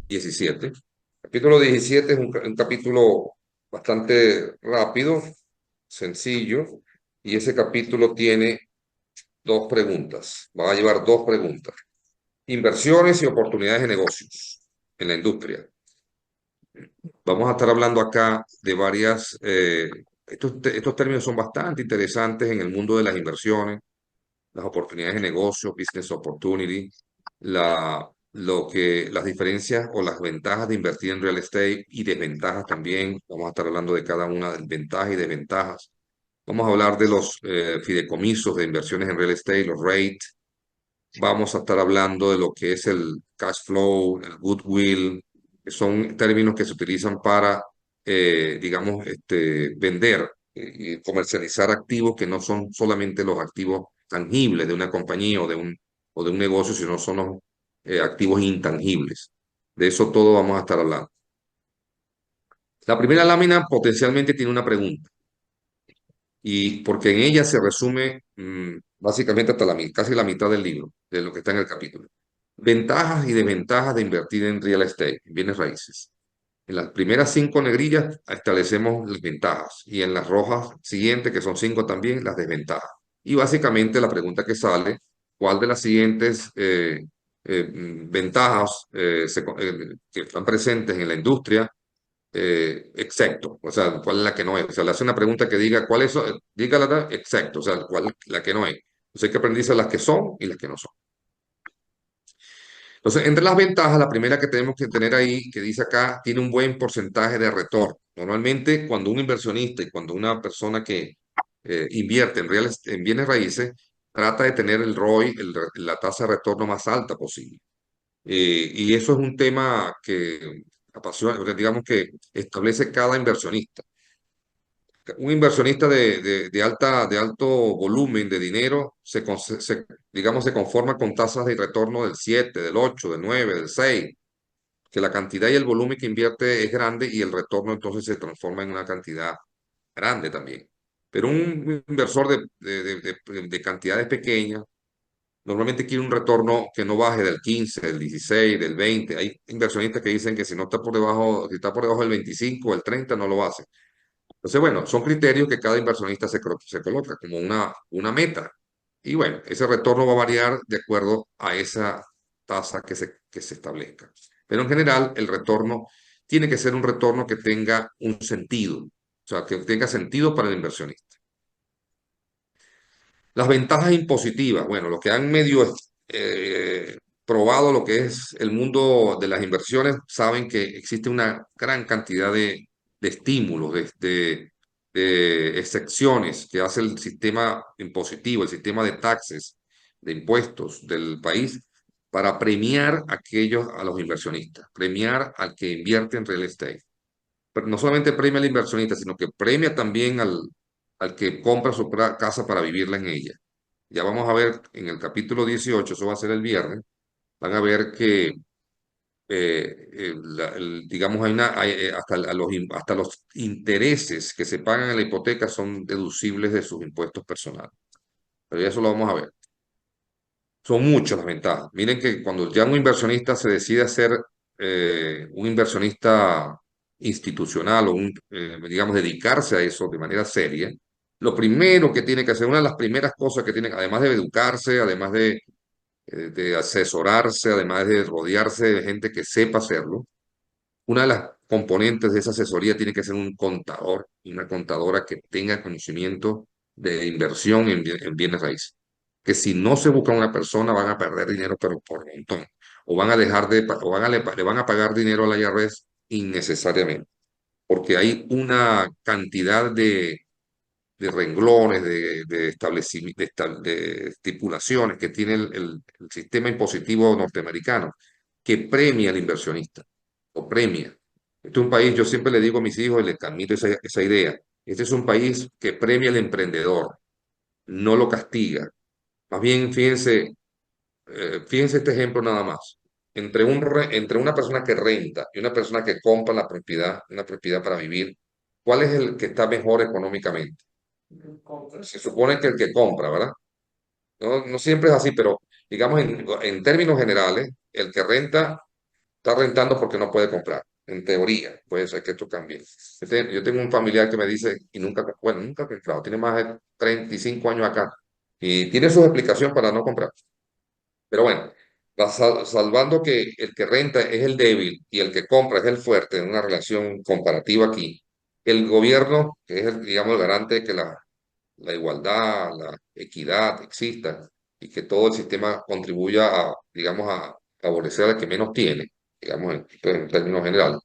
17. Capítulo 17 es un capítulo bastante rápido, sencillo, y ese capítulo tiene dos preguntas. Va a llevar dos preguntas. Inversiones y oportunidades de negocios en la industria. Vamos a estar hablando acá de varias... estos términos son bastante interesantes en el mundo de las inversiones, las oportunidades de negocio, business opportunity, las diferencias o las ventajas de invertir en real estate y desventajas también. Vamos a estar hablando de cada una de las ventajas y desventajas. Vamos a hablar de los fideicomisos de inversiones en real estate, los REIT. Vamos a estar hablando de lo que es el cash flow, el goodwill, que son términos que se utilizan para, digamos, vender y comercializar activos que no son solamente los activos tangibles de una compañía o de un negocio, sino son los activos intangibles. De eso todo vamos a estar hablando. La primera lámina potencialmente tiene una pregunta y porque en ella se resume básicamente hasta casi la mitad del libro, de lo que está en el capítulo. Ventajas y desventajas de invertir en real estate, en bienes raíces. En las primeras cinco negrillas establecemos las ventajas y en las rojas siguientes, que son cinco también, las desventajas. Y básicamente la pregunta que sale, ¿cuál de las siguientes ventajas que están presentes en la industria exacto, o sea, cuál es la que no es. O sea, le hace una pregunta que diga cuál es, dígala exacto, o sea, cuál es la que no es. Entonces hay que aprenderse las que son y las que no son. Entonces, entre las ventajas, la primera que tenemos que tener ahí, que dice acá, tiene un buen porcentaje de retorno. Normalmente, cuando un inversionista y cuando una persona que invierte en bienes raíces, trata de tener el ROI, la tasa de retorno más alta posible. Y eso es un tema que apasiona, o sea, digamos que establece cada inversionista. Un inversionista de alto volumen de dinero digamos, se conforma con tasas de retorno del 7, del 8, del 9, del 6, que la cantidad y el volumen que invierte es grande y el retorno entonces se transforma en una cantidad grande también. Pero un inversor de cantidades pequeñas normalmente quiere un retorno que no baje del 15, del 16, del 20. Hay inversionistas que dicen que si no está por debajo, si está por debajo del 25 o el 30 no lo hace. Entonces, bueno, son criterios que cada inversionista se coloca como una meta. Y bueno, ese retorno va a variar de acuerdo a esa tasa que se establezca. Pero en general, el retorno tiene que ser un retorno que tenga un sentido, o sea, que tenga sentido para el inversionista. Las ventajas impositivas, bueno, los que han medio probado lo que es el mundo de las inversiones saben que existe una gran cantidad de estímulos, de excepciones que hace el sistema impositivo, el sistema de taxes, de impuestos del país para premiar a los inversionistas, premiar al que invierte en real estate. Pero no solamente premia al inversionista, sino que premia también al que compra su casa para vivirla en ella. Ya vamos a ver en el capítulo 18, eso va a ser el viernes, van a ver que, digamos, hasta los intereses que se pagan en la hipoteca son deducibles de sus impuestos personales. Pero ya eso lo vamos a ver. Son muchas las ventajas. Miren que cuando ya un inversionista se decide a ser un inversionista institucional o digamos, dedicarse a eso de manera seria, lo primero que tiene que hacer, una de las primeras cosas que tiene, además de educarse, además de asesorarse, además de rodearse de gente que sepa hacerlo, una de las componentes de esa asesoría tiene que ser un contador, una contadora que tenga conocimiento de inversión en bienes raíces. Que si no se busca una persona van a perder dinero, pero por montón. O van a dejar o le van a pagar dinero a la IRS innecesariamente. Porque hay una cantidad de renglones, de estipulaciones que tiene el sistema impositivo norteamericano que premia al inversionista, o premia. Este es un país, yo siempre le digo a mis hijos y les transmito esa idea, este es un país que premia al emprendedor, no lo castiga. Más bien, fíjense este ejemplo nada más. Entre una persona que renta y una persona que compra la propiedad, una propiedad para vivir, ¿cuál es el que está mejor económicamente? Se supone que el que compra, ¿verdad? No, no siempre es así, pero digamos en términos generales, el que renta Está rentando porque no puede comprar. En teoría, puede ser que esto cambie. Yo tengo un familiar que me dice, y nunca, bueno, nunca ha comprado, tiene más de 35 años acá, y tiene su explicación para no comprar. Pero bueno, salvando que el que renta es el débil y el que compra es el fuerte en una relación comparativa aquí, el gobierno, que es el, digamos, el garante de que la igualdad, la equidad exista y que todo el sistema contribuya a, digamos, a favorecer al que menos tiene, digamos, en términos generales.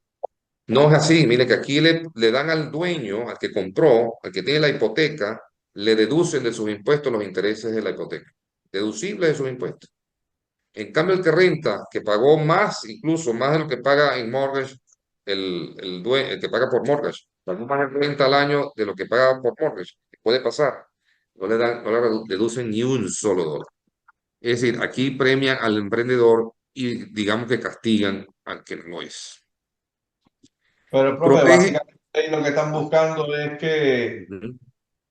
No es así, mire que aquí le dan al dueño, al que compró, al que tiene la hipoteca, le deducen de sus impuestos los intereses de la hipoteca, deducible de sus impuestos. En cambio, el que renta, que pagó más, incluso más de lo que paga en mortgage, el que paga por mortgage, pagó más en renta al año de lo que paga por mortgage, que puede pasar. No le deducen ni un solo dólar. Es decir, aquí premian al emprendedor y digamos que castigan al que no lo es. Pero el profe, Protege. básicamente ahí lo que están buscando es que Ujú.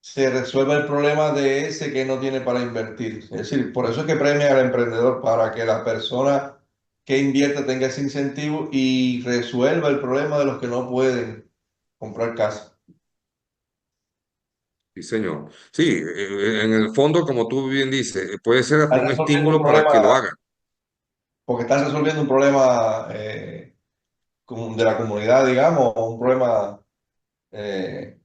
se resuelva el problema de ese que no tiene para invertir. Es decir, por eso es que premian al emprendedor, para que la persona que invierte tenga ese incentivo y resuelva el problema de los que no pueden comprar casa. Sí, señor. Sí, en el fondo, como tú bien dices, puede ser hasta Están un resolviendo un estímulo para problema, que lo hagan. porque están resolviendo un problema de la comunidad, digamos, o un problema eh,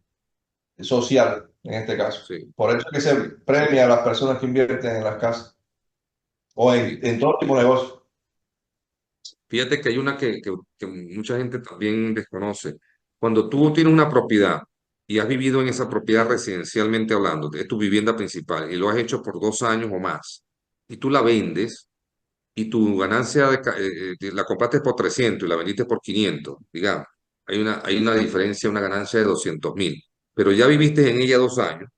social, en este caso. Sí, Por eso es que se sí, premia a las personas que invierten en las casas o sí. en todo tipo de negocio. Fíjate que hay una que mucha gente también desconoce. Cuando tú tienes una propiedad y has vivido en esa propiedad residencialmente hablando, es tu vivienda principal y lo has hecho por 2 años o más, y tú la vendes y tu ganancia la compraste por 300 y la vendiste por 500, digamos, hay una diferencia, una ganancia de 200.000, pero ya viviste en ella 2 años,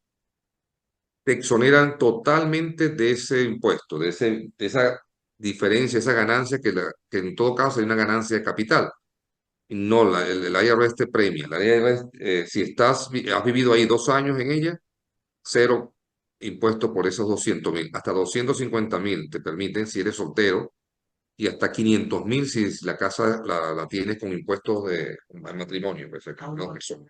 te exoneran totalmente de ese impuesto, de esa diferencia, esa ganancia que en todo caso hay una ganancia de capital. No, el IRS te premia. La IRS, si has vivido ahí 2 años en ella, cero impuesto por esos 200.000. Hasta 250.000 te permiten si eres soltero y hasta 500.000 si la casa la tienes con impuestos de matrimonio, pues, ¿no? Eso,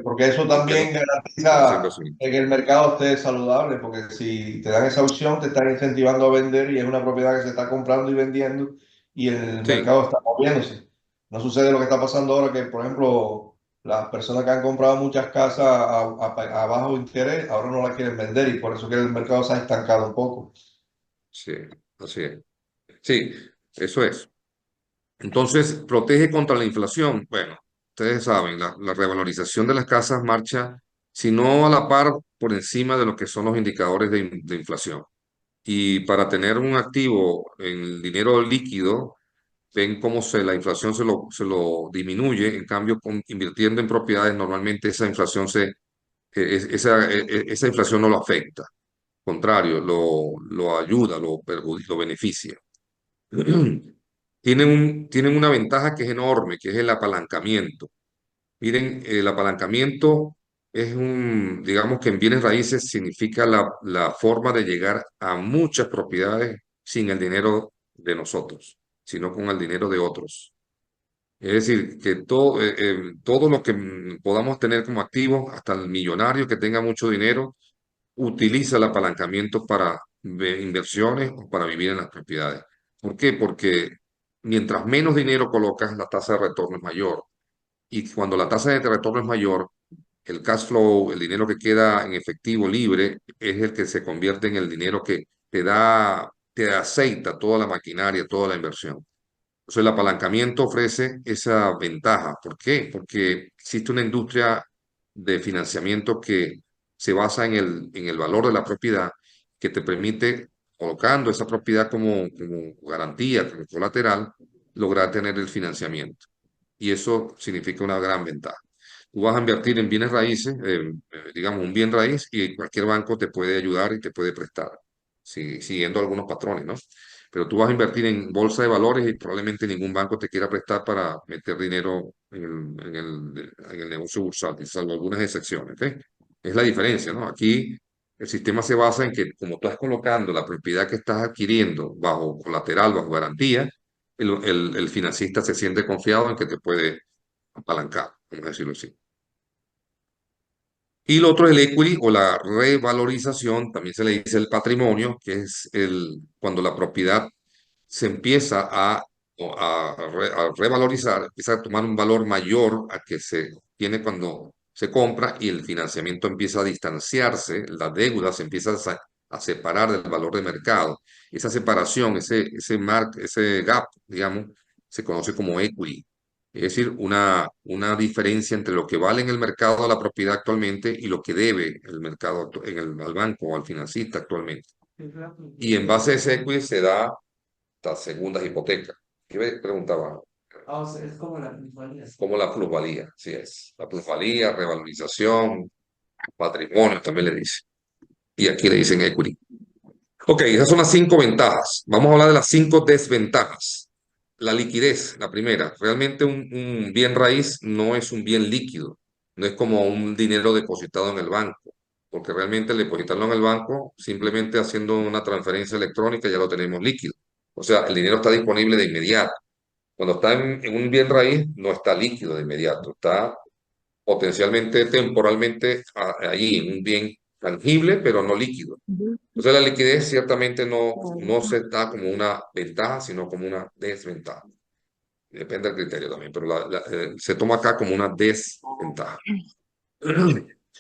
Porque eso aunque no también están haciendo garantiza así. que el mercado esté saludable, porque si te dan esa opción, te están incentivando a vender y es una propiedad que se está comprando y vendiendo y el Sí, mercado está moviéndose. No sucede lo que está pasando ahora, que por ejemplo, las personas que han comprado muchas casas a bajo interés, ahora no las quieren vender y por eso que el mercado se ha estancado un poco. sí, así es. Sí, eso es. Entonces, protege contra la inflación. Bueno, ustedes saben, la revalorización de las casas marcha, si no a la par, por encima de lo que son los indicadores de inflación. Y para tener un activo en dinero líquido, ven cómo la inflación se lo disminuye. En cambio, invirtiendo en propiedades, normalmente esa inflación esa inflación no lo afecta. Al contrario, lo ayuda, lo perjudica, lo beneficia. Tienen una ventaja que es enorme, que es el apalancamiento. Miren, el apalancamiento es digamos que en bienes raíces significa la forma de llegar a muchas propiedades sin el dinero de nosotros, sino con el dinero de otros. Es decir, que todo lo que podamos tener como activo, hasta el millonario que tenga mucho dinero, utiliza el apalancamiento para inversiones o para vivir en las propiedades. ¿Por qué? Porque mientras menos dinero colocas, la tasa de retorno es mayor. Y cuando la tasa de retorno es mayor, el cash flow, el dinero que queda en efectivo libre, es el que se convierte en el dinero que te aceita toda la maquinaria, toda la inversión. Entonces, el apalancamiento ofrece esa ventaja. ¿Por qué? Porque existe una industria de financiamiento que se basa en el valor de la propiedad, que te permite, colocando esa propiedad como garantía, como colateral, lograr tener el financiamiento. Y eso significa una gran ventaja. Tú vas a invertir en bienes raíces, digamos un bien raíz, y cualquier banco te puede ayudar y te puede prestar, siguiendo algunos patrones, ¿no? Pero tú vas a invertir en bolsa de valores y probablemente ningún banco te quiera prestar para meter dinero en el negocio bursátil, salvo algunas excepciones, ¿ok? Es la diferencia, ¿no? Aquí el sistema se basa en que como tú estás colocando la propiedad que estás adquiriendo bajo colateral, bajo garantía, el financista se siente confiado en que te puede apalancar, vamos a decirlo así. Y lo otro es el equity o la revalorización, también se le dice el patrimonio, que es cuando la propiedad se empieza a revalorizar, empieza a tomar un valor mayor a que se tiene cuando se compra y el financiamiento empieza a distanciarse, la deuda se empieza a separar del valor de mercado. Esa separación, ese gap, digamos, se conoce como equity. Es decir, una diferencia entre lo que vale en el mercado la propiedad actualmente y lo que debe el mercado al banco o al financista actualmente. Y en base a ese equity se da las segundas hipotecas. ¿Qué me preguntaba? Ah, o sea, es como la plusvalía. Como la plusvalía, sí es. La plusvalía, revalorización, patrimonio también le dice. Y aquí le dicen equity. Ok, esas son las 5 ventajas. Vamos a hablar de las 5 desventajas. La liquidez, la primera. Realmente un bien raíz no es un bien líquido. No es como un dinero depositado en el banco. Porque realmente el depositarlo en el banco, simplemente haciendo una transferencia electrónica, ya lo tenemos líquido. O sea, el dinero está disponible de inmediato. Cuando está en un bien raíz, no está líquido de inmediato, está potencialmente, temporalmente allí, en un bien tangible, pero no líquido. Entonces la liquidez ciertamente no se da como una ventaja, sino como una desventaja. Depende del criterio también, pero se toma acá como una desventaja.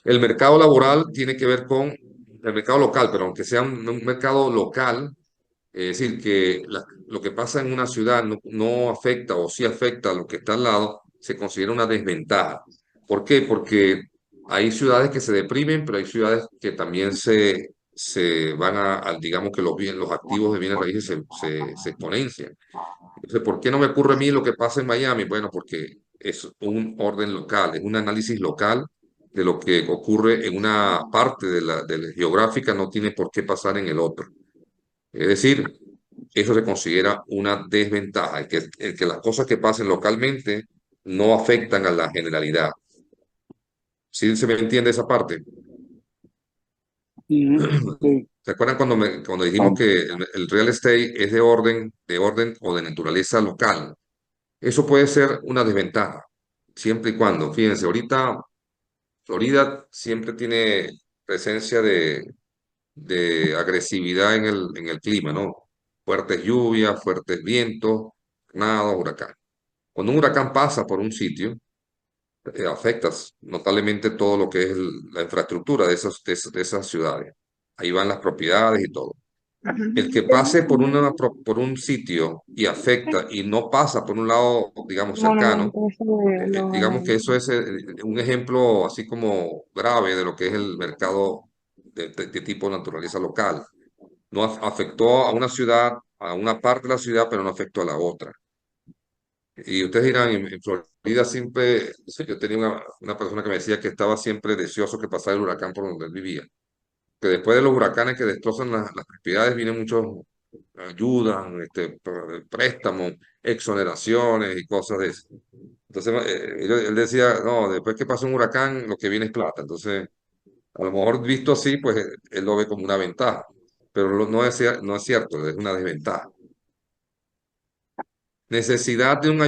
El mercado laboral tiene que ver con el mercado local, pero aunque sea un mercado local, es decir, que lo que pasa en una ciudad no afecta o sí afecta a lo que está al lado, se considera una desventaja. ¿Por qué? Porque hay ciudades que se deprimen, pero hay ciudades que también se van digamos que los activos de bienes raíces se exponencian. Entonces, ¿por qué no me ocurre a mí lo que pasa en Miami? Bueno, porque es un orden local, es un análisis local de lo que ocurre en una parte de la geográfica, no tiene por qué pasar en el otro. Es decir, eso se considera una desventaja, el que las cosas que pasen localmente no afectan a la generalidad. ¿Sí se me entiende esa parte? Ujú, sí. ¿Se acuerdan cuando dijimos que el real estate es de orden o de naturaleza local? Eso puede ser una desventaja, siempre y cuando, fíjense, ahorita Florida siempre tiene presencia de agresividad en el clima, ¿no? Fuertes lluvias, fuertes vientos, tornados, huracanes. Cuando un huracán pasa por un sitio, afecta notablemente todo lo que es la infraestructura de esas ciudades. Ahí van las propiedades y todo. El que pase por un sitio y afecta y no pasa por un lado, digamos, No, no me cercano, interesa digamos que eso es un ejemplo así como grave de lo que es el mercado de tipo naturaleza local. No afectó a una ciudad, a una parte de la ciudad, pero no afectó a la otra. Y ustedes dirán, en Florida siempre, sí, yo tenía una persona que me decía que estaba siempre deseoso que pasara el huracán por donde él vivía. Que después de los huracanes que destrozan las propiedades vienen muchos ayudas, préstamos, exoneraciones y cosas de eso. Entonces, él decía, no, después que pasa un huracán, lo que viene es plata. Entonces, a lo mejor visto así, pues él lo ve como una ventaja, pero no es cierto, es una desventaja. Necesidad de un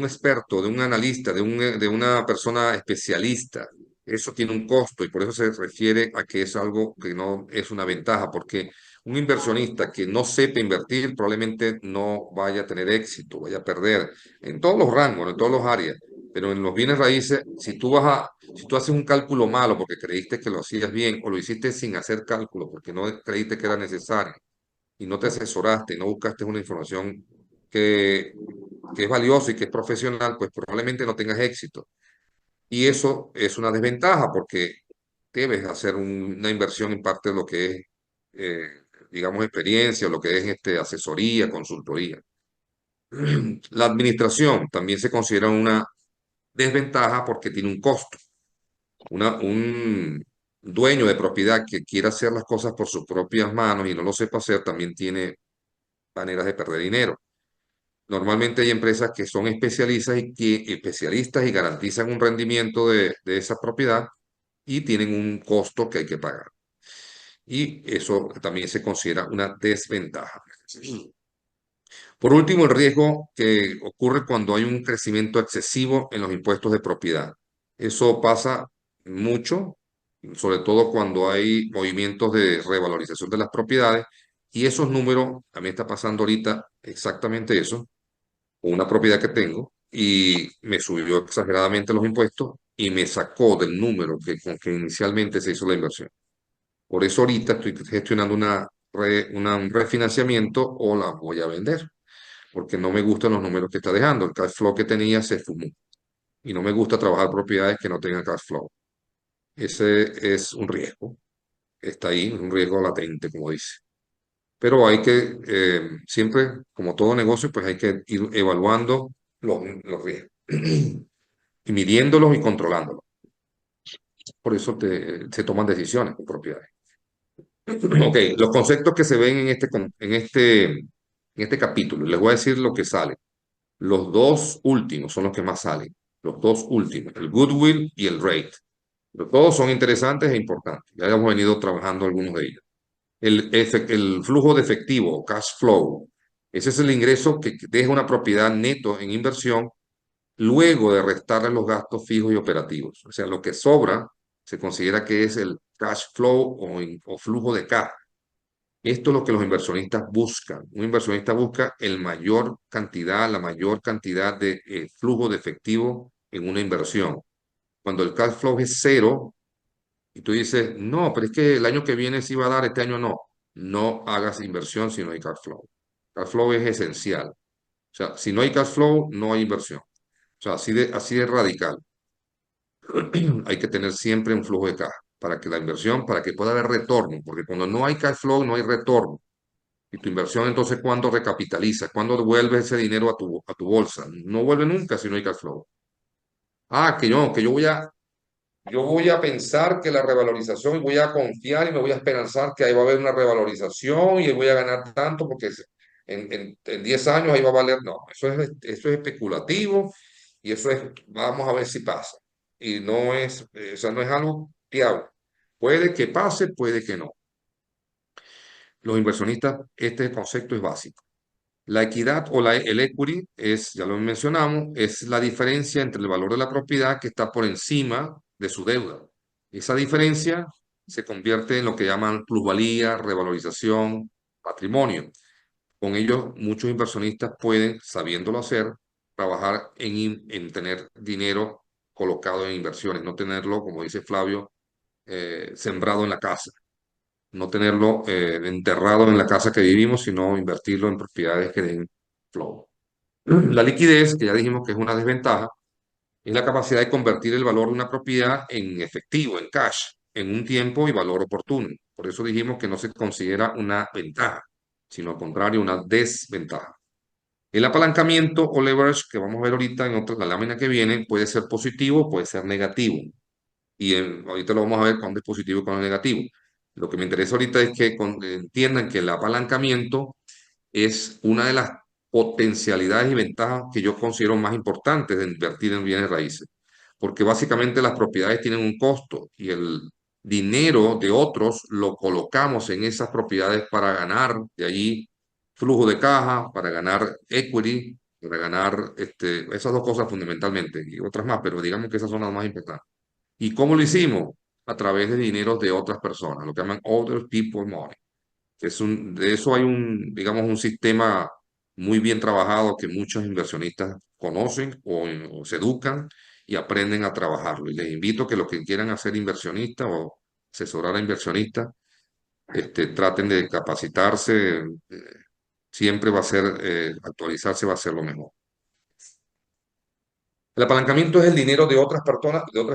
experto, de un analista, de una persona especialista. Eso tiene un costo y por eso se refiere a que es algo que no es una ventaja, porque un inversionista que no sepa invertir probablemente no vaya a tener éxito, vaya a perder en todos los rangos, en todas las áreas. Pero en los bienes raíces, si tú haces un cálculo malo porque creíste que lo hacías bien o lo hiciste sin hacer cálculo porque no creíste que era necesario y no te asesoraste, no buscaste una información que, que es valiosa y que es profesional, pues probablemente no tengas éxito. Y eso es una desventaja porque debes hacer una inversión en parte de lo que es, eh, digamos, experiencia, lo que es asesoría, consultoría. La administración también se considera una desventaja porque tiene un costo. Un dueño de propiedad que quiera hacer las cosas por sus propias manos y no lo sepa hacer también tiene maneras de perder dinero. Normalmente hay empresas que son especialistas y garantizan un rendimiento de esa propiedad y tienen un costo que hay que pagar. Y eso también se considera una desventaja. Por último, el riesgo que ocurre cuando hay un crecimiento excesivo en los impuestos de propiedad. Eso pasa mucho, sobre todo cuando hay movimientos de revalorización de las propiedades, y esos números, a mí está pasando ahorita exactamente eso, una propiedad que tengo, y me subió exageradamente los impuestos y me sacó del número con que inicialmente se hizo la inversión. Por eso ahorita estoy gestionando un refinanciamiento o la voy a vender porque no me gustan los números que está dejando. El cash flow que tenía se fumó y no me gusta trabajar propiedades que no tengan cash flow. Ese es un riesgo, está ahí, es un riesgo latente, como dice. Pero hay que, siempre, como todo negocio, pues hay que ir evaluando los riesgos y midiéndolos y controlándolos. Por eso se toman decisiones con propiedades. Ok, los conceptos que se ven en este capítulo, les voy a decir lo que sale. Los dos últimos son los que más salen. Los dos últimos, el goodwill y el rate. Pero todos son interesantes e importantes. Ya hemos venido trabajando algunos de ellos. El flujo de efectivo, o cash flow, ese es el ingreso que deja una propiedad neto en inversión luego de restarle los gastos fijos y operativos. O sea, lo que sobra se considera que es el cash flow o flujo de caja. Esto es lo que los inversionistas buscan. Un inversionista busca la mayor cantidad de flujo de efectivo en una inversión. Cuando el cash flow es cero y tú dices, no, pero es que el año que viene sí va a dar, este año no. No hagas inversión si no hay cash flow. Cash flow es esencial. O sea, si no hay cash flow, no hay inversión. O sea, así de radical. Hay que tener siempre un flujo de caja para que la inversión, para que pueda haber retorno, porque cuando no hay cash flow, no hay retorno. Y tu inversión, entonces, ¿cuándo recapitaliza? ¿Cuándo devuelve ese dinero a tu bolsa? No vuelve nunca si no hay cash flow. Ah, que yo voy a pensar que la revalorización y voy a confiar y me voy a esperanzar que ahí va a haber una revalorización y voy a ganar tanto porque en 10 años ahí va a valer. No, eso es especulativo y eso es, vamos a ver si pasa. Y no es, o sea, no es algo fiable. Puede que pase, puede que no. Los inversionistas, este concepto es básico. La equidad o el equity es, ya lo mencionamos, es la diferencia entre el valor de la propiedad que está por encima de su deuda. Esa diferencia se convierte en lo que llaman plusvalía, revalorización, patrimonio. Con ello, muchos inversionistas pueden, sabiéndolo hacer, trabajar en tener dinero colocado en inversiones, no tenerlo, como dice Flavio, sembrado en la casa, no tenerlo enterrado en la casa que vivimos, sino invertirlo en propiedades que den flow. La liquidez, que ya dijimos que es una desventaja, es la capacidad de convertir el valor de una propiedad en efectivo, en cash, en un tiempo y valor oportuno. Por eso dijimos que no se considera una ventaja, sino al contrario, una desventaja. El apalancamiento o leverage, que vamos a ver ahorita en la lámina que viene, puede ser positivo, puede ser negativo. Y ahorita lo vamos a ver cuándo es positivo y cuándo es negativo. Lo que me interesa ahorita es que entiendan que el apalancamiento es una de las potencialidades y ventajas que yo considero más importantes de invertir en bienes raíces, porque básicamente las propiedades tienen un costo y el dinero de otros lo colocamos en esas propiedades para ganar de allí flujo de caja, para ganar equity, para ganar esas dos cosas fundamentalmente y otras más, pero digamos que esas son las más importantes. ¿Y cómo lo hicimos? A través de dinero de otras personas, lo que llaman other people money. De eso hay digamos, un sistema muy bien trabajado que muchos inversionistas conocen o se educan y aprenden a trabajarlo. Y les invito a que los que quieran hacer inversionistas o asesorar a inversionistas, traten de capacitarse. Siempre va a ser, actualizarse va a ser lo mejor. El apalancamiento es el dinero de otras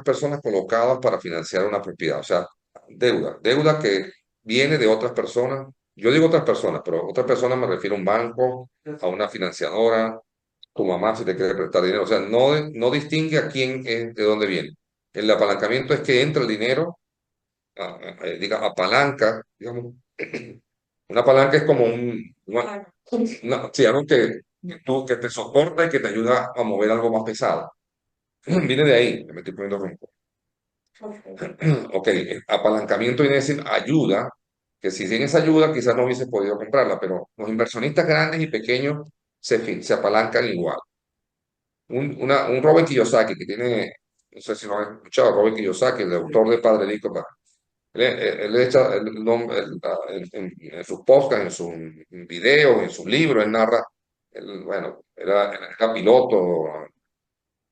personas colocadas para financiar una propiedad, o sea, deuda que viene de otras personas. Yo digo otras personas, pero otras personas me refiero a un banco, a una financiadora, tu mamá si te quiere prestar dinero, o sea, no distingue a quién es, de dónde viene. El apalancamiento es que entra el dinero, diga, apalanca, digamos. Una palanca es como sí, algo que te soporta y que te ayuda a mover algo más pesado. Viene de ahí, me estoy poniendo ronco. Ok, apalancamiento viene a decir ayuda, que si sin esa ayuda quizás no hubiese podido comprarla, pero los inversionistas grandes y pequeños se apalancan igual. Un Robert Kiyosaki que tiene, no sé si lo han escuchado, Robert Kiyosaki, el autor de Padre Rico. Él echa el nombre en sus podcasts, en sus videos, en sus libros, él narra, bueno, era piloto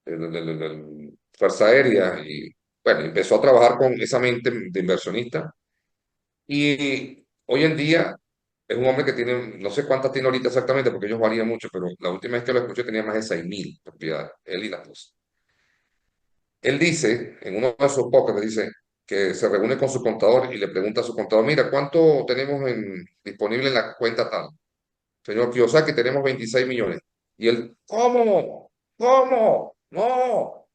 de Fuerza Aérea y bueno, empezó a trabajar con esa mente de inversionista y hoy en día es un hombre que tiene, no sé cuántas tiene ahorita exactamente porque ellos varían mucho, pero la última vez que lo escuché tenía más de 6.000 propiedades, él y la esposa. Él dice, en uno de sus podcasts, dice que se reúne con su contador y le pregunta a su contador, mira, ¿cuánto tenemos disponible en la cuenta tal? Señor Kiyosaki, tenemos 26 millones. Y él, ¿cómo? ¿Cómo? No,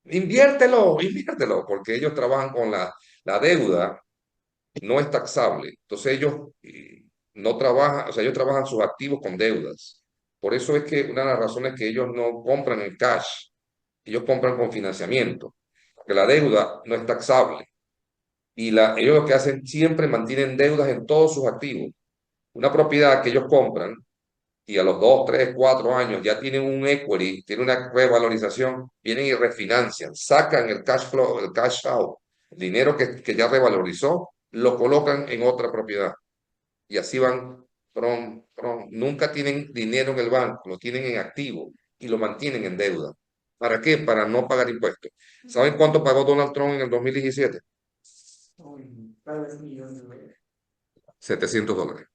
inviértelo, inviértelo, porque ellos trabajan con la deuda, no es taxable. Entonces ellos no trabajan, o sea, ellos trabajan sus activos con deudas. Por eso es que una de las razones que ellos no compran en cash, ellos compran con financiamiento, porque la deuda no es taxable. Y ellos lo que hacen siempre mantienen deudas en todos sus activos. Una propiedad que ellos compran y a los 2, 3, 4 años ya tienen un equity, tienen una revalorización, vienen y refinancian, sacan el cash flow, el cash out, el dinero que ya revalorizó, lo colocan en otra propiedad. Y así van, nunca tienen dinero en el banco, lo tienen en activo y lo mantienen en deuda. ¿Para qué? Para no pagar impuestos. ¿Saben cuánto pagó Donald Trump en el 2017? Uy, tal vez $1.000.000. $700.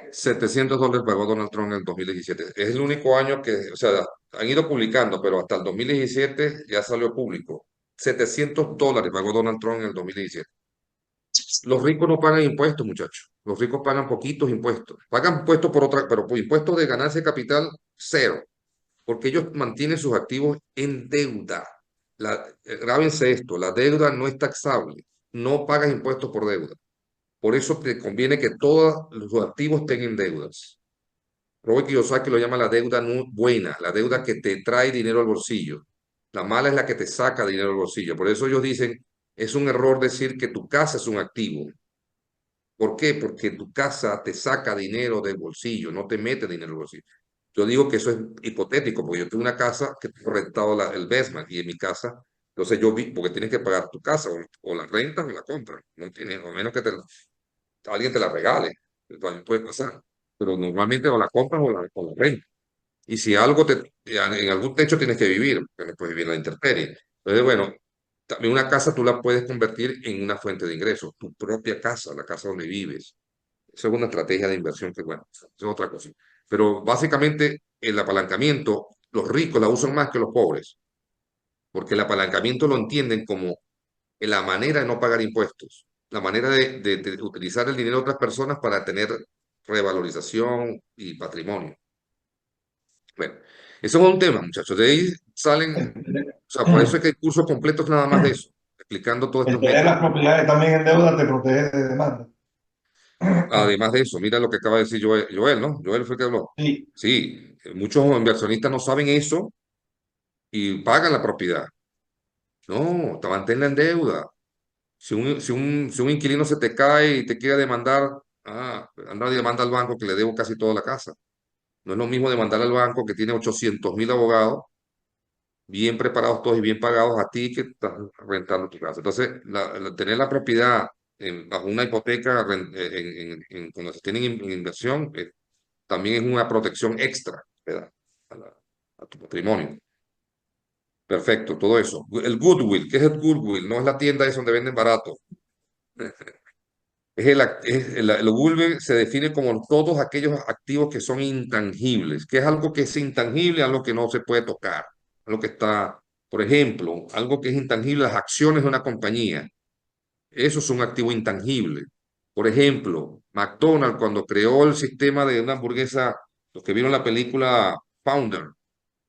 $700 pagó Donald Trump en el 2017. Es el único año que, o sea, han ido publicando, pero hasta el 2017 ya salió público. $700 pagó Donald Trump en el 2017. Los ricos no pagan impuestos, muchachos. Los ricos pagan poquitos impuestos. Pagan impuestos por otra, pero por impuestos de ganancia de capital, cero, porque ellos mantienen sus activos en deuda. Grábense esto, la deuda no es taxable. No pagas impuestos por deuda. Por eso te conviene que todos los activos tengan deudas. Robert Kiyosaki lo llama la deuda buena, la deuda que te trae dinero al bolsillo. La mala es la que te saca dinero al bolsillo. Por eso ellos dicen, es un error decir que tu casa es un activo. ¿Por qué? Porque tu casa te saca dinero del bolsillo, no te mete dinero al bolsillo. Yo digo que eso es hipotético, porque yo tengo una casa que tengo rentado el basement y en mi casa, entonces yo vi, porque tienes que pagar tu casa, o la renta o la compra, no tienes, o menos que alguien te la regale, también puede pasar, pero normalmente o la compras o la rentas. Y si algo en algún techo tienes que vivir, porque no puedes vivir en la intemperie. Entonces, bueno, también una casa tú la puedes convertir en una fuente de ingresos, tu propia casa, la casa donde vives. Eso es una estrategia de inversión que, bueno, eso es otra cosa. Pero básicamente el apalancamiento, los ricos la usan más que los pobres, porque el apalancamiento lo entienden como la manera de no pagar impuestos, la manera de utilizar el dinero de otras personas para tener revalorización y patrimonio. Bueno, eso es un tema, muchachos. De ahí salen, o sea, por eso es que hay cursos completos nada más de eso, explicando todos El estos tener métodos. las propiedades también en deuda te protege de demanda. Además de eso, mira lo que acaba de decir Joel, ¿no? Joel fue el que habló. Sí, Sí, muchos inversionistas no saben eso y pagan la propiedad. No, te manténla en deuda. Si un inquilino se te cae y te quiere demandar, anda y demanda al banco que le debo casi toda la casa. No es lo mismo demandar al banco que tiene 800.000 abogados, bien preparados todos y bien pagados a ti que estás rentando tu casa. Entonces, tener la propiedad bajo una hipoteca cuando se tiene en inversión también es una protección extra, ¿verdad? A tu patrimonio. Perfecto, todo eso. El Goodwill, ¿qué es el Goodwill? No es la tienda esa donde venden barato. El Goodwill se define como todos aquellos activos que son intangibles. ¿Qué es algo que es intangible? Algo que no se puede tocar. Algo que está, por ejemplo, algo que es intangible, las acciones de una compañía. Eso es un activo intangible. Por ejemplo, McDonald's cuando creó el sistema de una hamburguesa, los que vieron la película Founder,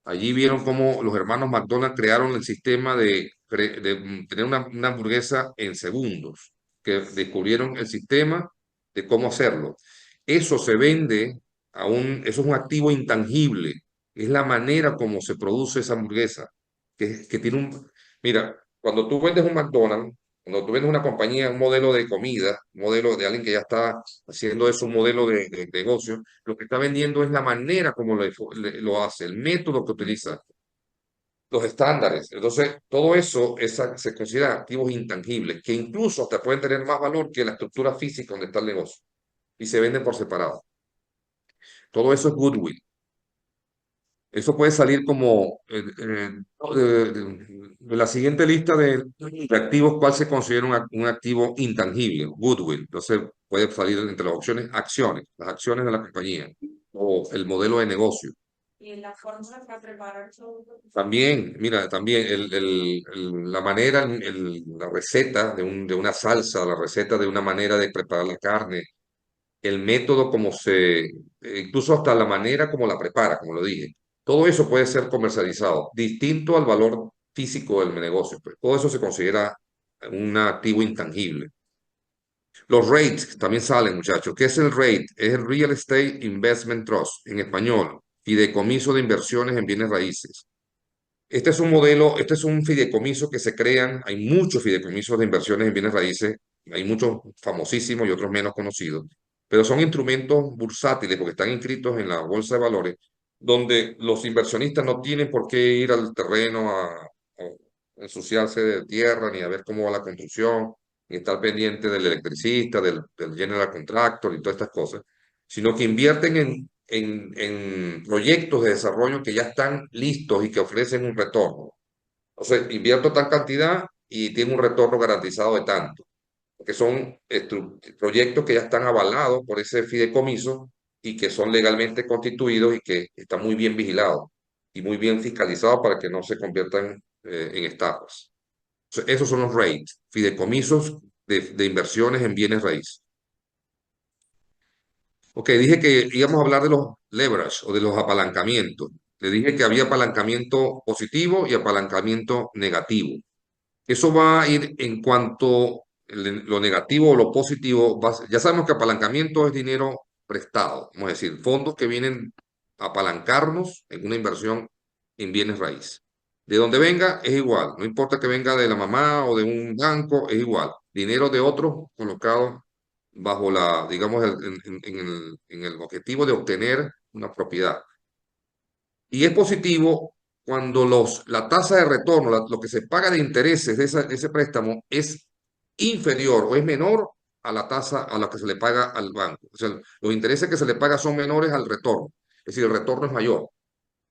allí vieron cómo los hermanos McDonald crearon el sistema de tener una hamburguesa en segundos, que descubrieron el sistema de cómo hacerlo. Eso se vende eso es un activo intangible, es la manera como se produce esa hamburguesa, que tiene mira, cuando tú vendes un McDonald's, Cuando tú vendes una compañía, un modelo de comida, un modelo de alguien que ya está haciendo eso, un modelo de negocio, lo que está vendiendo es la manera como lo hace, el método que utiliza, los estándares. Entonces, todo eso se considera activos intangibles, que incluso hasta pueden tener más valor que la estructura física donde está el negocio y se venden por separado. Todo eso es goodwill. Eso puede salir como de la siguiente lista de activos, ¿cuál se considera un activo intangible? Goodwill. Entonces puede salir entre las opciones acciones, las acciones de la compañía o el modelo de negocio. Y en la fórmula para preparar todo. También, mira, también la manera, la receta de una salsa, la receta de una manera de preparar la carne, el método como incluso hasta la manera como la prepara, como lo dije. Todo eso puede ser comercializado, distinto al valor físico del negocio. Pues. Todo eso se considera un activo intangible. Los REITs también salen, muchachos. ¿Qué es el REIT? Es el Real Estate Investment Trust, en español, fideicomiso de inversiones en bienes raíces. Este es un modelo, este es un fideicomiso que se crean, hay muchos fideicomisos de inversiones en bienes raíces, hay muchos famosísimos y otros menos conocidos, pero son instrumentos bursátiles porque están inscritos en la bolsa de valores, donde los inversionistas no tienen por qué ir al terreno a ensuciarse de tierra, ni a ver cómo va la construcción, ni estar pendiente del electricista, del general contractor y todas estas cosas, sino que invierten en proyectos de desarrollo que ya están listos y que ofrecen un retorno. O sea, invierto tal cantidad y tiene un retorno garantizado de tanto, porque son proyectos que ya están avalados por ese fideicomiso y que son legalmente constituidos y que están muy bien vigilados y muy bien fiscalizados para que no se conviertan en estafas. O sea, esos son los REITs, fideicomisos de inversiones en bienes raíces. Ok, dije que íbamos a hablar de los leverage o de los apalancamientos. Le dije que había apalancamiento positivo y apalancamiento negativo. Eso va a ir en cuanto lo negativo o lo positivo. Ya sabemos que apalancamiento es dinero prestado, vamos a decir, fondos que vienen a apalancarnos en una inversión en bienes raíces. De donde venga es igual, no importa que venga de la mamá o de un banco, es igual. Dinero de otros colocado bajo digamos, en el objetivo de obtener una propiedad. Y es positivo cuando la tasa de retorno, lo que se paga de intereses de ese préstamo es inferior o es menor a la tasa a la que se le paga al banco. O sea, los intereses que se le paga son menores al retorno. Es decir, el retorno es mayor,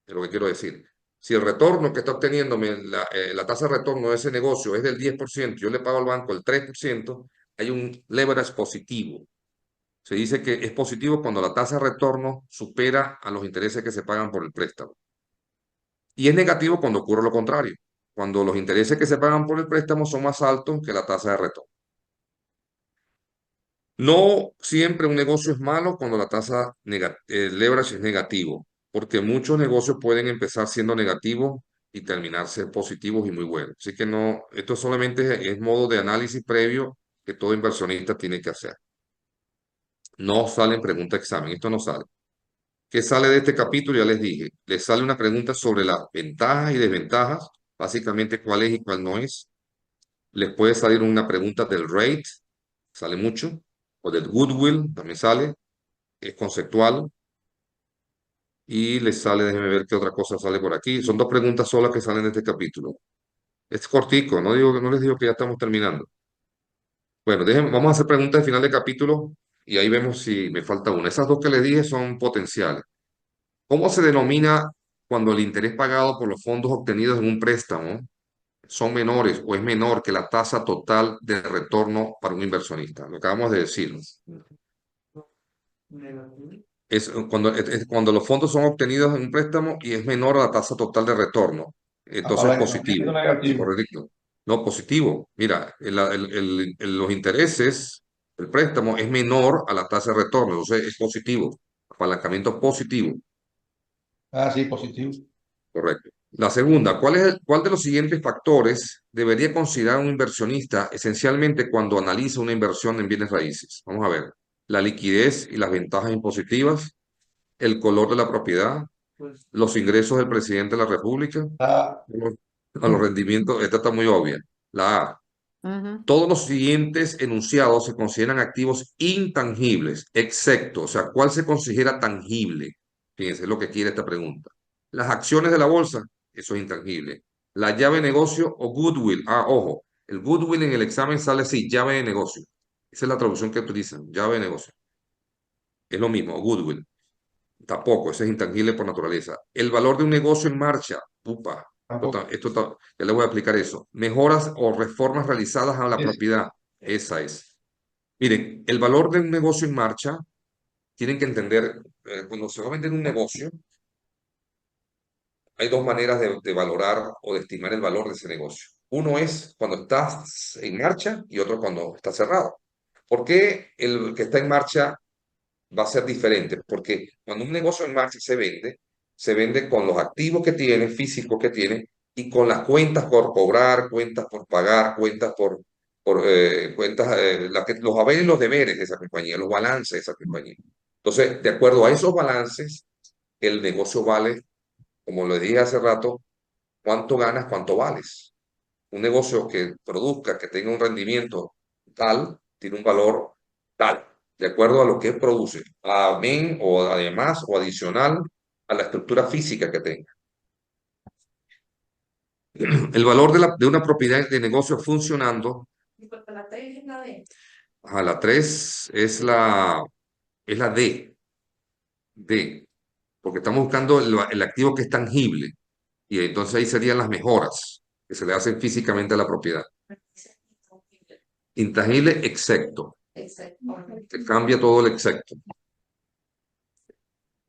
es lo que quiero decir. Si el retorno que está obteniendo, la tasa de retorno de ese negocio es del 10%, yo le pago al banco el 3%, hay un leverage positivo. Se dice que es positivo cuando la tasa de retorno supera a los intereses que se pagan por el préstamo. Y es negativo cuando ocurre lo contrario, cuando los intereses que se pagan por el préstamo son más altos que la tasa de retorno. No siempre un negocio es malo cuando la el leverage es negativo, porque muchos negocios pueden empezar siendo negativos y terminarse positivos y muy buenos. Así que no, esto solamente es modo de análisis previo que todo inversionista tiene que hacer. No sale en pregunta examen, esto no sale. ¿Qué sale de este capítulo? Ya les dije, les sale una pregunta sobre las ventajas y desventajas, básicamente cuál es y cuál no es. Les puede salir una pregunta del rate, sale mucho, o del goodwill, también sale, es conceptual. Y les sale, déjenme ver qué otra cosa sale por aquí. Son dos preguntas solas que salen de este capítulo. Es cortico, no les digo que ya estamos terminando. Bueno, vamos a hacer preguntas de final de capítulo y ahí vemos si me falta una. Esas dos que les dije son potenciales. ¿Cómo se denomina cuando el interés pagado por los fondos obtenidos en un préstamo son menores o es menor que la tasa total de retorno para un inversionista? Lo acabamos de decir. Negativo. Es cuando los fondos son obtenidos en un préstamo y es menor a la tasa total de retorno. Entonces Apalancamiento positivo. negativo. Correcto. No, positivo. Mira, los intereses, el préstamo es menor a la tasa de retorno. Entonces es positivo. Apalancamiento positivo. Ah, sí, positivo. Correcto. La segunda, ¿cuál de los siguientes factores debería considerar un inversionista esencialmente cuando analiza una inversión en bienes raíces? Vamos a ver. La liquidez y las ventajas impositivas, el color de la propiedad, Pues los ingresos del presidente de la República, Ah, a los rendimientos, esta está muy obvia. La A. Ujú. Todos los siguientes enunciados se consideran activos intangibles, excepto, o sea, ¿cuál se considera tangible? Fíjense es lo que quiere esta pregunta. Las acciones de la bolsa, eso es intangible. La llave de negocio o goodwill. Ah, ojo, el goodwill en el examen sale así, llave de negocio. Esa es la traducción que utilizan, llave de negocio. Es lo mismo, goodwill. Tampoco, eso es intangible por naturaleza. El valor de un negocio en marcha, upa, Tampoco. ya le voy a explicar eso. Mejoras o reformas realizadas a la Es- propiedad, esa es. Miren, el valor de un negocio en marcha, tienen que entender, cuando se va a vender un negocio, hay dos maneras de valorar o de estimar el valor de ese negocio. Uno es cuando está en marcha y otro cuando está cerrado. ¿Por qué el que está en marcha va a ser diferente? Porque cuando un negocio en marcha se vende con los activos que tiene, físicos que tiene, y con las cuentas por cobrar, cuentas por pagar, los haberes y los deberes de esa compañía, los balances de esa compañía. Entonces, de acuerdo a esos balances, el negocio vale, como lo dije hace rato, cuánto ganas, cuánto vales. Un negocio que produzca, que tenga un rendimiento tal, tiene un valor tal, de acuerdo a lo que produce, amén o además o adicional a la estructura física que tenga. El valor de una propiedad de negocio funcionando, Y porque la T es la D. a la 3 es la D, porque estamos buscando el activo que es tangible, y entonces ahí serían las mejoras que se le hacen físicamente a la propiedad. Intangible, excepto. Exacto. Que cambia todo el excepto.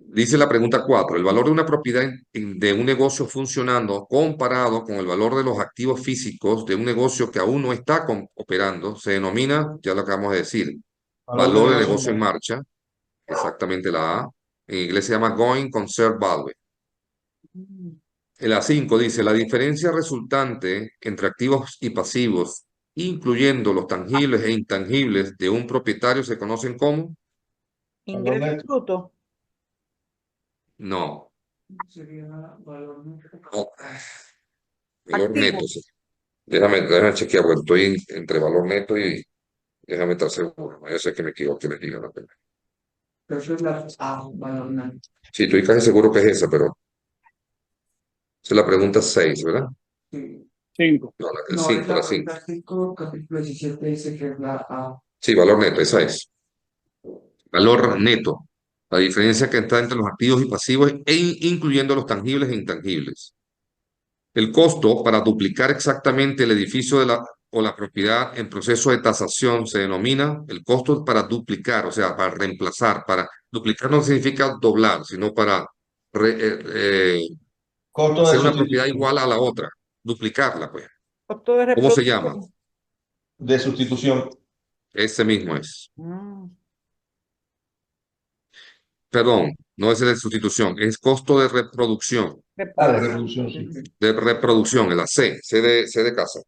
Dice la pregunta 4, el valor de una propiedad de un negocio funcionando comparado con el valor de los activos físicos de un negocio que aún no está operando se denomina, ya lo acabamos de decir, Valor de valor de negocio en negocio en marcha. marcha, exactamente la A. En inglés se llama going concern value. En la 5 dice, la diferencia resultante entre activos y pasivos, incluyendo los tangibles e intangibles de un propietario, se conocen como, Valor Ingreso neto. bruto. no, Sería valor neto. no, valor Activo. neto. Sí. Déjame chequear, porque estoy entre valor neto y déjame estar seguro. Yo sé que me equivoqué, les digo la verdad. Pero eso es la valor neto. Sí, estoy casi seguro que es esa, pero esa es la pregunta 6, ¿verdad? Sí. 5. No, el No, 5, es la la 5. pregunta 5, capítulo 17 dice que es la A. Sí, valor neto, esa es. Valor neto. La diferencia que está entre los activos y pasivos, incluyendo los tangibles e intangibles. El costo para duplicar exactamente el edificio o la propiedad en proceso de tasación se denomina el costo para duplicar, o sea, para reemplazar. Para duplicar no significa doblar, sino para Costo de hacer una propiedad sustitución. igual a la otra, duplicarla, pues. Costo de ¿Cómo se llama? reproducción. De sustitución. Ese mismo es. Mm. Perdón, no es de sustitución, es costo de reproducción. Ah, de Reproducción. reproducción, sí. De reproducción, en la C de casa.